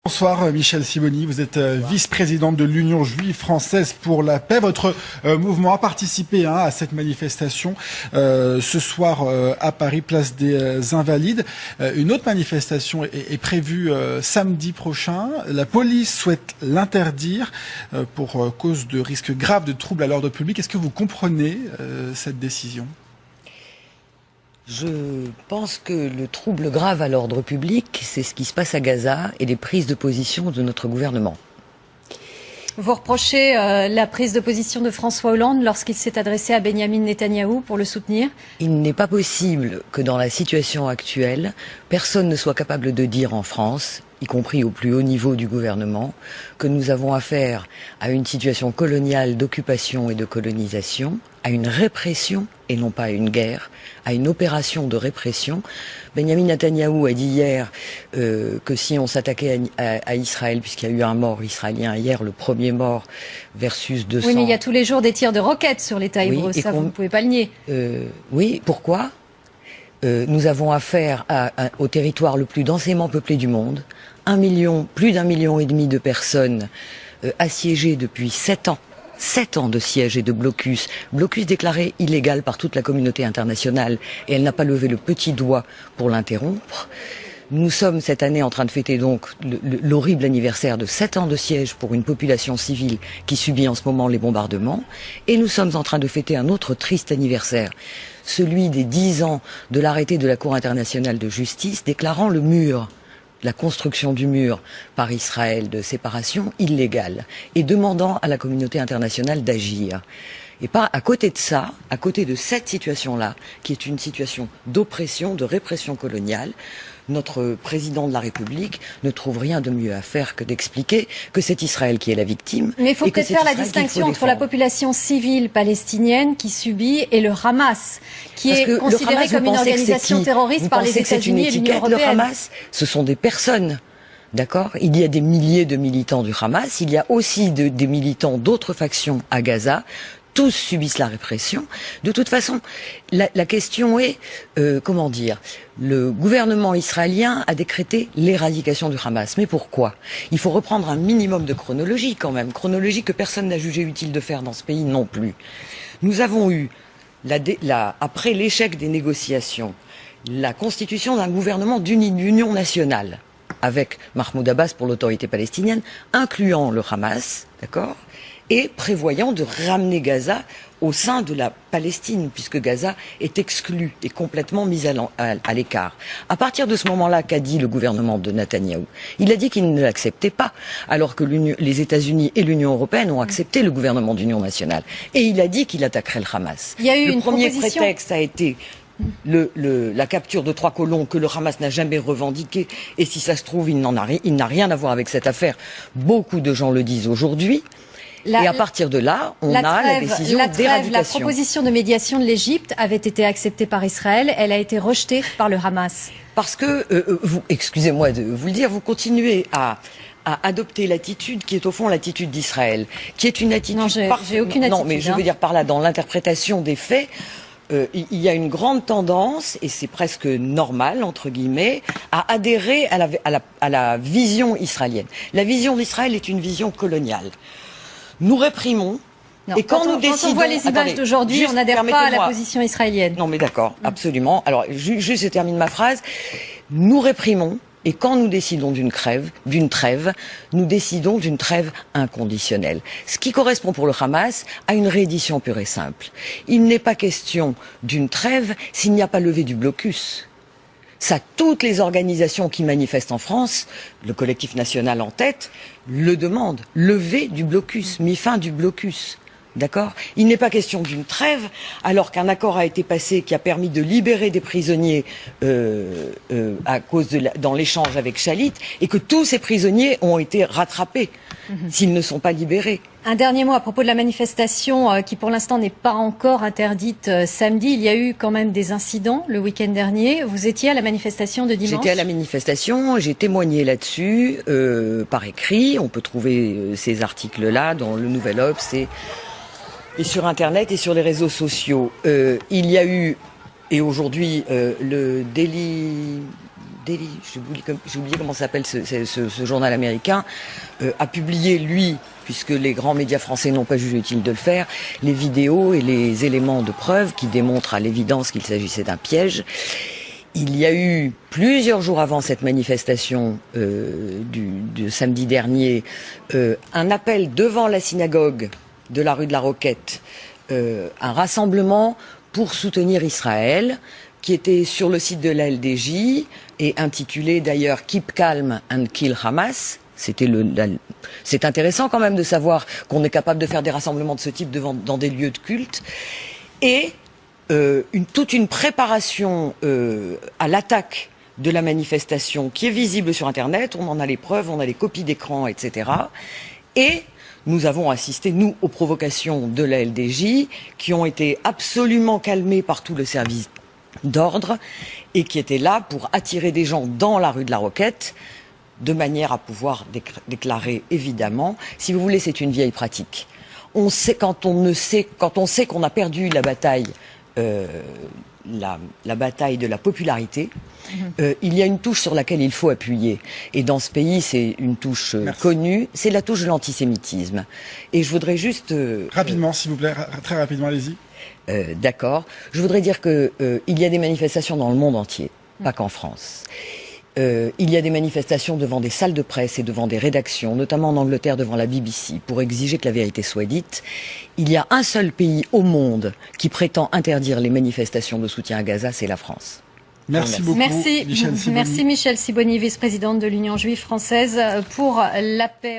Bonsoir Michèle Sibony, vous êtes vice-présidente de l'Union juive française pour la paix. Votre mouvement a participé à cette manifestation ce soir à Paris, place des Invalides. Une autre manifestation est prévue samedi prochain. La police souhaite l'interdire pour cause de risques graves de troubles à l'ordre public. Est-ce que vous comprenez cette décision ? Je pense que le trouble grave à l'ordre public, c'est ce qui se passe à Gaza et les prises de position de notre gouvernement. Vous reprochez la prise de position de François Hollande lorsqu'il s'est adressé à Benyamin Netanyahou pour le soutenir ? Il n'est pas possible que dans la situation actuelle, personne ne soit capable de dire en France, y compris au plus haut niveau du gouvernement, que nous avons affaire à une situation coloniale d'occupation et de colonisation, à une répression et non pas à une guerre, à une opération de répression. Benyamin Netanyahou a dit hier que si on s'attaquait à Israël, puisqu'il y a eu un mort israélien hier, le premier mort versus 200... Oui, mais il y a tous les jours des tirs de roquettes sur l'État hébreu, ça vous ne pouvez pas le nier. Oui, pourquoi ? Nous avons affaire au territoire le plus densément peuplé du monde, plus d'1,5 million de personnes assiégées depuis 7 ans. 7 ans de siège et de blocus déclaré illégal par toute la communauté internationale, et elle n'a pas levé le petit doigt pour l'interrompre. Nous sommes cette année en train de fêter donc l'horrible anniversaire de 7 ans de siège pour une population civile qui subit en ce moment les bombardements, et nous sommes en train de fêter un autre triste anniversaire, celui des 10 ans de l'arrêté de la Cour internationale de justice déclarant le mur, la construction du mur par Israël de séparation illégale et demandant à la communauté internationale d'agir. Et pas à côté de ça, à côté de cette situation-là, qui est une situation d'oppression, de répression coloniale, notre président de la République ne trouve rien de mieux à faire que d'expliquer que c'est Israël qui est la victime. Mais il faut peut-être faire la distinction entre la population civile palestinienne qui subit et le Hamas, qui est considéré comme une organisation terroriste par les États-Unis et l'Union européenne. Le Hamas, ce sont des personnes. D'accord ? Il y a des milliers de militants du Hamas, il y a aussi des militants d'autres factions à Gaza. Tous subissent la répression. De toute façon, la question est, comment dire, le gouvernement israélien a décrété l'éradication du Hamas. Mais pourquoi ? Il faut reprendre un minimum de chronologie quand même. Chronologie que personne n'a jugé utile de faire dans ce pays non plus. Nous avons eu, après l'échec des négociations, la constitution d'un gouvernement d'union nationale avec Mahmoud Abbas pour l'autorité palestinienne, incluant le Hamas, d'accord ? Et prévoyant de ramener Gaza au sein de la Palestine, puisque Gaza est exclue et complètement mise à l'écart. À partir de ce moment-là, qu'a dit le gouvernement de Netanyahou ? Il a dit qu'il ne l'acceptait pas, alors que les États-Unis et l'Union européenne ont accepté le gouvernement d'union nationale. Et il a dit qu'il attaquerait le Hamas. Il y a eu le premier prétexte a été la capture de 3 colons que le Hamas n'a jamais revendiqué, et si ça se trouve, il n'a rien à voir avec cette affaire. Beaucoup de gens le disent aujourd'hui. Et à partir de là, on a la décision d'éradication. La proposition de médiation de l'Égypte avait été acceptée par Israël, elle a été rejetée par le Hamas. Parce que, excusez-moi de vous le dire, vous continuez à adopter l'attitude qui est au fond l'attitude d'Israël, qui est une attitude... Non, j'ai aucune attitude. Non, mais je veux dire par là, dans l'interprétation des faits, il y a une grande tendance, et c'est presque normal, entre guillemets, à adhérer à la vision israélienne. La vision d'Israël est une vision coloniale. Nous réprimons. Non, et quand on voit les images d'aujourd'hui, on n'adhère pas à la position israélienne. Non, mais d'accord, absolument. Alors, juste je termine ma phrase. Nous réprimons, et quand nous décidons d'une trêve, nous décidons d'une trêve inconditionnelle. Ce qui correspond pour le Hamas à une réédition pure et simple. Il n'est pas question d'une trêve s'il n'y a pas levé du blocus. Ça, toutes les organisations qui manifestent en France, le collectif national en tête, le demandent. Levée du blocus, mis fin du blocus. D'accord ? Il n'est pas question d'une trêve, alors qu'un accord a été passé qui a permis de libérer des prisonniers dans l'échange avec Shalit, et que tous ces prisonniers ont été rattrapés s'ils ne sont pas libérés. Un dernier mot à propos de la manifestation qui pour l'instant n'est pas encore interdite samedi. Il y a eu quand même des incidents le week-end dernier. Vous étiez à la manifestation de dimanche ? J'étais à la manifestation, j'ai témoigné là-dessus par écrit. On peut trouver ces articles-là dans le Nouvel Obs et sur Internet et sur les réseaux sociaux. Il y a eu, et aujourd'hui, le Daily Daily, j'ai oublié comment s'appelle ce journal américain, a publié, lui, puisque les grands médias français n'ont pas jugé utile de le faire, les vidéos et les éléments de preuve qui démontrent à l'évidence qu'il s'agissait d'un piège. Il y a eu, plusieurs jours avant cette manifestation du samedi dernier, un appel devant la synagogue de la rue de la Roquette, un rassemblement pour soutenir Israël, qui était sur le site de la LDJ et intitulé d'ailleurs « Keep calm and kill Hamas ». C'est intéressant quand même de savoir qu'on est capable de faire des rassemblements de ce type dans des lieux de culte. Et toute une préparation à l'attaque de la manifestation qui est visible sur Internet. On en a les preuves, on a les copies d'écran, etc. Et nous avons assisté, nous, aux provocations de la LDJ qui ont été absolument calmées par tout le service d'ordre et qui étaient là pour attirer des gens dans la rue de la Roquette de manière à pouvoir déclarer, évidemment. Si vous voulez, c'est une vieille pratique. On sait quand on sait qu'on a perdu la bataille, la bataille de la popularité, il y a une touche sur laquelle il faut appuyer. Et dans ce pays, c'est une touche connue, c'est la touche de l'antisémitisme. Et je voudrais juste... rapidement, s'il vous plaît, très rapidement, allez-y. D'accord. Je voudrais dire que il y a des manifestations dans le monde entier, pas qu'en France. Il y a des manifestations devant des salles de presse et devant des rédactions, notamment en Angleterre devant la BBC, pour exiger que la vérité soit dite. Il y a un seul pays au monde qui prétend interdire les manifestations de soutien à Gaza, c'est la France. Merci beaucoup, Michèle Sibony, vice-présidente de l'Union juive française pour la paix.